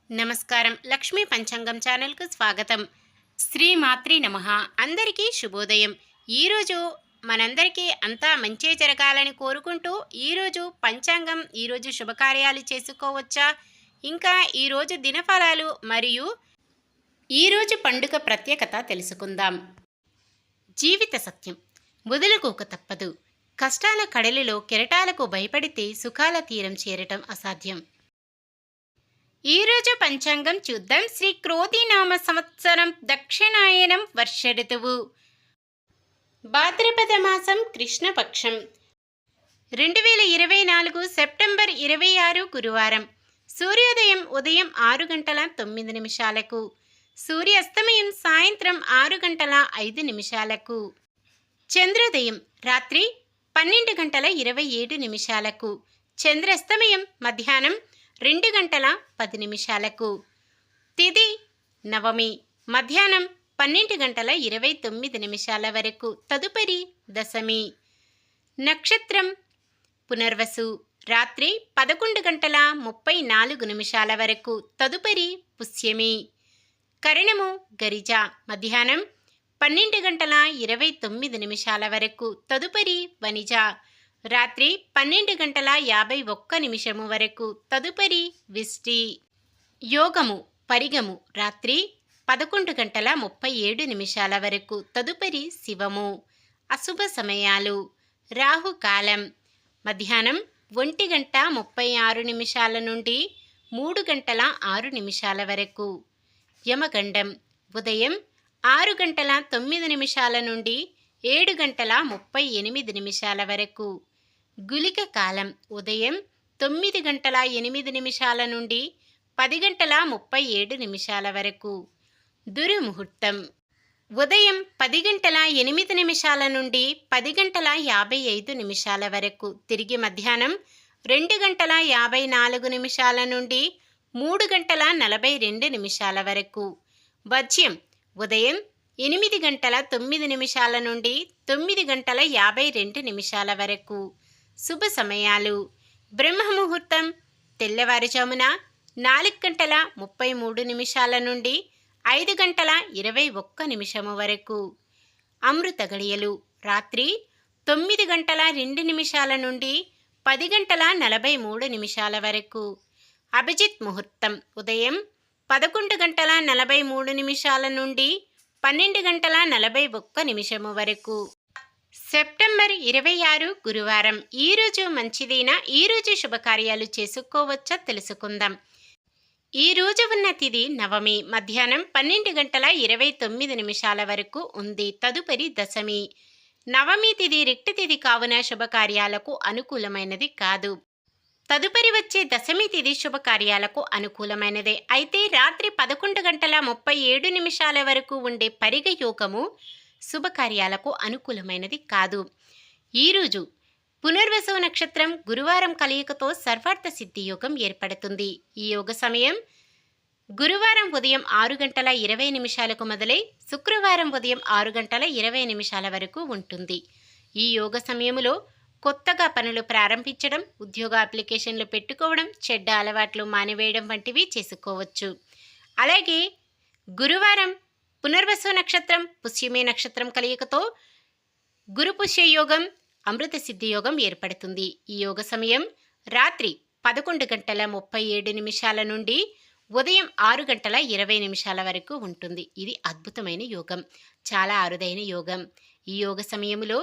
నమస్కారం. లక్ష్మీ పంచాంగం ఛానల్కు స్వాగతం. శ్రీమాత్రి నమః. అందరికీ శుభోదయం. ఈరోజు మనందరికీ అంతా మంచే జరగాలని కోరుకుంటూ ఈరోజు పంచాంగం, ఈరోజు శుభకార్యాలు చేసుకోవచ్చా, ఇంకా ఈరోజు దినఫలాలు మరియు ఈరోజు పండుగ ప్రత్యేకత తెలుసుకుందాం. జీవిత సత్యం. వదులుకోక తప్పదు. కష్టాల కడలిలో కెరటాలకు భయపడితే సుఖాల తీరం చేరటం అసాధ్యం. ఈరోజు పంచాంగం చూద్దాం. శ్రీ క్రోధినామ సంవత్సరం, దక్షిణాయనం, వర్ష ఋతువు, భాద్రపద మాసం, కృష్ణపక్షం, 2024 సెప్టెంబర్ 26 గురువారం. సూర్యోదయం ఉదయం 6 గంటల 9 నిమిషాలకు, సూర్యాస్తమయం సాయంత్రం 6 గంటల 5 నిమిషాలకు, చంద్రోదయం రాత్రి 12 గంటల 27 నిమిషాలకు, చంద్రాస్తమయం మధ్యాహ్నం 2 గంటల 10 నిమిషాలకు. తిథి నవమి, మధ్యాహ్నం 12 గంటల 29 నిమిషాల వరకు. తదుపరి దశమి. నక్షత్రం పునర్వసు, రాత్రి 11 గంటల 34 నిమిషాల వరకు. తదుపరి పుష్యమి. కరణము గరిజ, మధ్యాహ్నం 12 గంటల 29 నిమిషాల వరకు. తదుపరి వనిజ, రాత్రి 12 గంటల 51 నిమిషము వరకు. తదుపరి విష్టి. యోగము పరిగము, రాత్రి 11 గంటల 37 నిమిషాల వరకు. తదుపరి శివము. అశుభ సమయాలు. రాహుకాలం మధ్యాహ్నం 1 గంట 36 నిమిషాల నుండి 3 గంటల 6 నిమిషాల వరకు. యమగండం ఉదయం 6 గంటల 9 నిమిషాల నుండి 7 గంటల 38 నిమిషాల వరకు. గుళిక కాలం ఉదయం 9 గంటల 8 నిమిషాల నుండి 10 గంటల 37 నిమిషాల వరకు. దుర్ముహూర్తం ఉదయం 10 గంటల 8 నిమిషాల నుండి 10 గంటల 55 నిమిషాల వరకు. తిరిగి మధ్యాహ్నం 2 గంటల 54 నిమిషాల నుండి 3 గంటల 42 నిమిషాల వరకు. వజ్యం ఉదయం 8 గంటల 9 నిమిషాల నుండి 9 గంటల 52 నిమిషాల వరకు. శుభ సమయాలు. బ్రహ్మముహూర్తం తెల్లవారుజామున 4 గంటల 33 నిమిషాల నుండి 5 గంటల 21 నిమిషము వరకు. అమృత గడియలు రాత్రి 9 గంటల 2 నిమిషాల నుండి 10 గంటల 43 నిమిషాల వరకు. అభిజిత్ ముహూర్తం ఉదయం 11 గంటల 43 నిమిషాల నుండి 12 గంటల 41 నిమిషము వరకు. సెప్టెంబర్ 26 గురువారం. ఈరోజు మంచిదైన ఈరోజు శుభకార్యాలు చేసుకోవచ్చా తెలుసుకుందాం. ఈరోజు ఉన్న తిథి నవమి, మధ్యాహ్నం 12 గంటల 29 నిమిషాల వరకు ఉంది. తదుపరి దశమి. నవమి తిథి రిక్త తిథి కావున శుభకార్యాలకు అనుకూలమైనది కాదు. తదుపరి వచ్చే దశమి తిథి శుభకార్యాలకు అనుకూలమైనదే. అయితే రాత్రి 11 గంటల 37 నిమిషాల వరకు ఉండే పరిగ యోగము శుభకార్యాలకు అనుకూలమైనది కాదు. ఈరోజు పునర్వసు నక్షత్రం గురువారం కలయికతో సర్వార్థ సిద్ధి యోగం ఏర్పడుతుంది. ఈ యోగ సమయం గురువారం ఉదయం 6 గంటల 20 నిమిషాలకు మొదలై శుక్రవారం ఉదయం 6 గంటల 20 నిమిషాల వరకు ఉంటుంది. ఈ యోగ సమయంలో కొత్తగా పనులు ప్రారంభించడం, ఉద్యోగ అప్లికేషన్లు పెట్టుకోవడం, చెడ్డ అలవాట్లు మానివేయడం వంటివి చేసుకోవచ్చు. అలాగే గురువారం పునర్వసు నక్షత్రం పుష్యమి నక్షత్రం కలయికతో గురు పుష్య యోగం, అమృత సిద్ధి యోగం ఏర్పడుతుంది. ఈ యోగ సమయం రాత్రి 11 గంటల 37 నిమిషాల నుండి ఉదయం 6 గంటల 20 నిమిషాల వరకు ఉంటుంది. ఇది అద్భుతమైన యోగం, చాలా అరుదైన యోగం. ఈ యోగ సమయంలో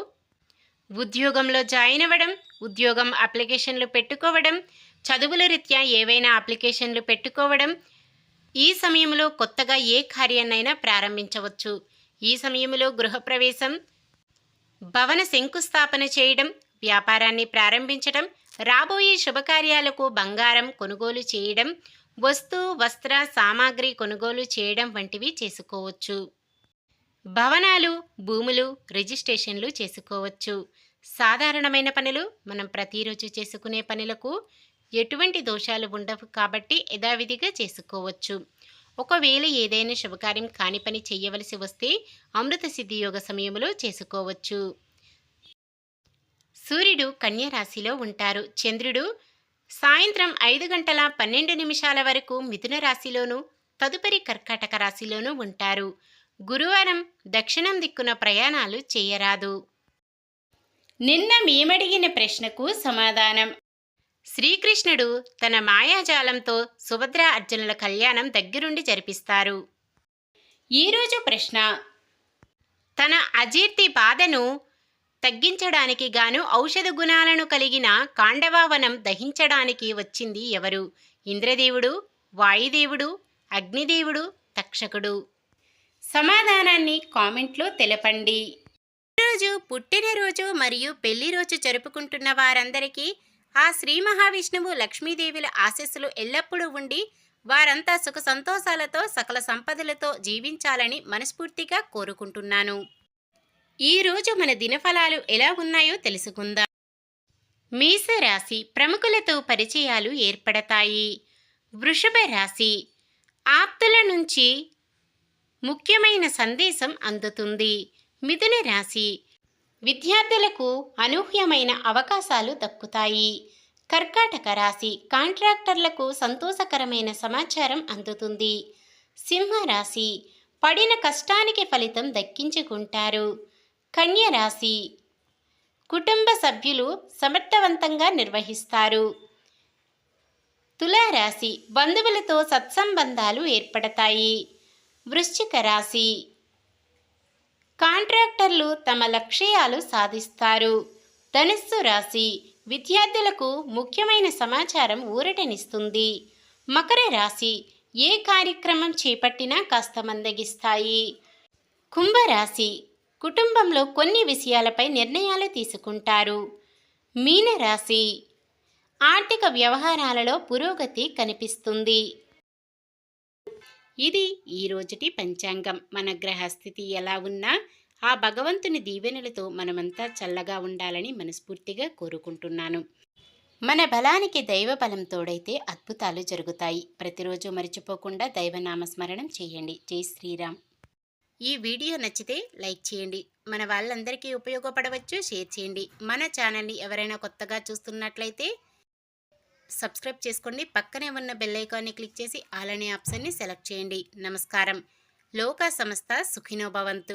ఉద్యోగంలో జాయిన్ అవ్వడం, ఉద్యోగం అప్లికేషన్లు పెట్టుకోవడం, చదువుల రీత్యా ఏవైనా అప్లికేషన్లు పెట్టుకోవడం, ఈ సమయంలో కొత్తగా ఏ కార్యాన్నైనా ప్రారంభించవచ్చు. ఈ సమయంలో గృహప్రవేశం, భవన శంకుస్థాపన చేయడం, వ్యాపారాన్ని ప్రారంభించడం, రాబోయే శుభకార్యాలకు బంగారం కొనుగోలు చేయడం, వస్తు వస్త్ర సామాగ్రి కొనుగోలు చేయడం వంటివి చేసుకోవచ్చు. భవనాలు, భూములు రిజిస్ట్రేషన్లు చేసుకోవచ్చు. సాధారణమైన పనులు, మనం ప్రతిరోజు చేసుకునే పనులకు ఎటువంటి దోషాలు ఉండవు కాబట్టి యథావిధిగా చేసుకోవచ్చు. ఒకవేళ ఏదైనా శుభకార్యం కాని పని చేయవలసి వస్తే అమృత సిద్ధి యోగ సమయంలో చేసుకోవచ్చు. సూర్యుడు కన్య రాశిలో ఉంటారు. చంద్రుడు సాయంత్రం 5 గంటల 12 నిమిషాల వరకు మిథున రాశిలోను, తదుపరి కర్కాటక రాశిలోను ఉంటారు. గురువారం దక్షిణం దిక్కున ప్రయాణాలు చేయరాదు. నిన్న మేమడిగిన ప్రశ్నకు సమాధానం. శ్రీకృష్ణుడు తన మాయాజాలంతో సుభద్ర అర్జునుల కళ్యాణం దగ్గరుండి జరిపిస్తారు. ఈరోజు ప్రశ్న: తన అజీర్తి బాధను తగ్గించడానికి గాను ఔషధ గుణాలను కలిగిన కాండవావనం దహించడానికి వచ్చింది ఎవరు? ఇంద్రదేవుడు, వాయుదేవుడు, అగ్నిదేవుడు, తక్షకుడు? సమాధానాన్ని కామెంట్లో తెలపండి. ఈరోజు పుట్టినరోజు మరియు పెళ్లి రోజు జరుపుకుంటున్న వారందరికీ ఆ శ్రీ మహావిష్ణువు లక్ష్మీదేవుల ఆశీస్సులు ఎల్లప్పుడూ ఉండి వారంతా సుఖ సంతోషాలతో సకల సంపదలతో జీవించాలని మనస్ఫూర్తిగా కోరుకుంటున్నాను. ఈరోజు మన దినఫలాలు ఎలా ఉన్నాయో తెలుసుకుందాం. మేషరాశి: ప్రముఖులతో పరిచయాలు ఏర్పడతాయి. వృషభ రాశి: ఆప్తుల నుంచి ముఖ్యమైన సందేశం అందుతుంది. మిథున రాశి: విద్యార్థులకు అనూహ్యమైన అవకాశాలు దక్కుతాయి. కర్కాటక రాశి: కాంట్రాక్టర్లకు సంతోషకరమైన సమాచారం అందుతుంది. సింహరాశి: పడిన కష్టానికి ఫలితం దక్కించుకుంటారు. కన్య రాశి: కుటుంబ సభ్యులు సమర్థవంతంగా నిర్వహిస్తారు. తులారాశి: బంధువులతో సత్సంబంధాలు ఏర్పడతాయి. వృశ్చిక రాశి: కాంట్రాక్టర్లు తమ లక్ష్యాలు సాధిస్తారు. ధనుస్సు రాశి: విద్యార్థులకు ముఖ్యమైన సమాచారం ఊరటనిస్తుంది. మకర రాశి: ఏ కార్యక్రమం చేపట్టినా కాస్త మందగిస్తాయి. కుంభరాశి: కుటుంబంలో కొన్ని విషయాలపై నిర్ణయాలు తీసుకుంటారు. మీనరాశి: ఆర్థిక వ్యవహారాలలో పురోగతి కనిపిస్తుంది. ఇది ఈరోజుటి పంచాంగం. మన గ్రహస్థితి ఎలా ఉన్నా ఆ భగవంతుని దీవెనలతో మనమంతా చల్లగా ఉండాలని మనస్ఫూర్తిగా కోరుకుంటున్నాను. మన బలానికి దైవ బలం తోడైతే అద్భుతాలు జరుగుతాయి. ప్రతిరోజు మర్చిపోకుండా దైవనామస్మరణం చేయండి. జై శ్రీరామ్. ఈ వీడియో నచ్చితే లైక్ చేయండి. మన వాళ్ళందరికీ ఉపయోగపడవచ్చు. షేర్ చేయండి. మన ఛానల్ని ఎవరైనా కొత్తగా చూస్తున్నట్లయితే సబ్స్క్రైబ్ చేసుకోండి. పక్కనే ఉన్న బెల్ ఐకాన్ని క్లిక్ చేసి ఆల్ అనే ఆప్షన్ని సెలెక్ట్ చేయండి. నమస్కారం. లోకా సమస్త సుఖినో భవంతు.